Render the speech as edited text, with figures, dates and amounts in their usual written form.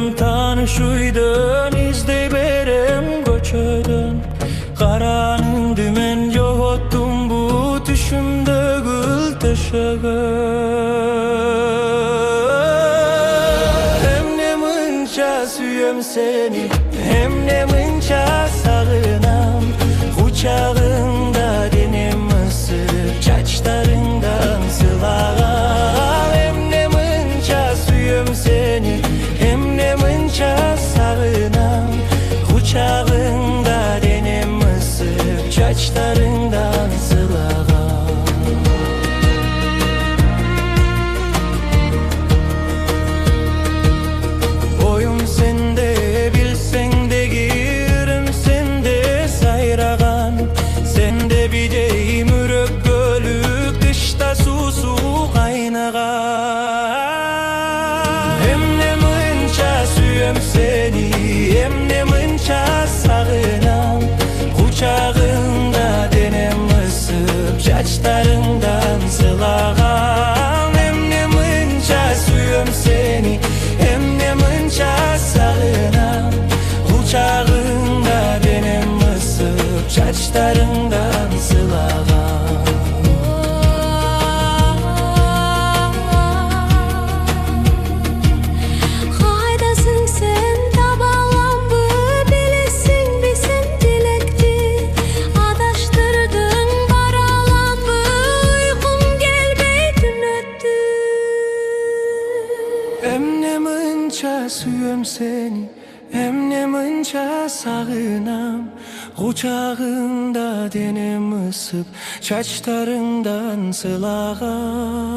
Gördüm tanışıydın, izde berem göçödün. Karanın dümen yoğuttum bu düşümde gül teşeğe. Hem ne mınca süyem seni, hem ne mınca sağınam. Kucağında denem ısır, çaçlarından sılağam. Hem ne mınca süyem seni, hem ne mınca sağınam. Kucağında denem ısır, çaçlarından sılağam. Boyum sende, bilsen de girim sende sayrağan. Sende bir deyim ürek gölük, dışta su kaynağan. Hem ne mınca süyem seni, hem ne mınca sağınam. Kucağında denem ısıp, çaçlarından sılağam. Hem ne mınca süyem seni, hem ne mınca sağınam. Kucağında denem ısıp, çaçlarından sılağam. Hem ne mınca süyem seni, hem ne mınca sağınam. Kucağında denem ısıp, çaçlarından sılağam.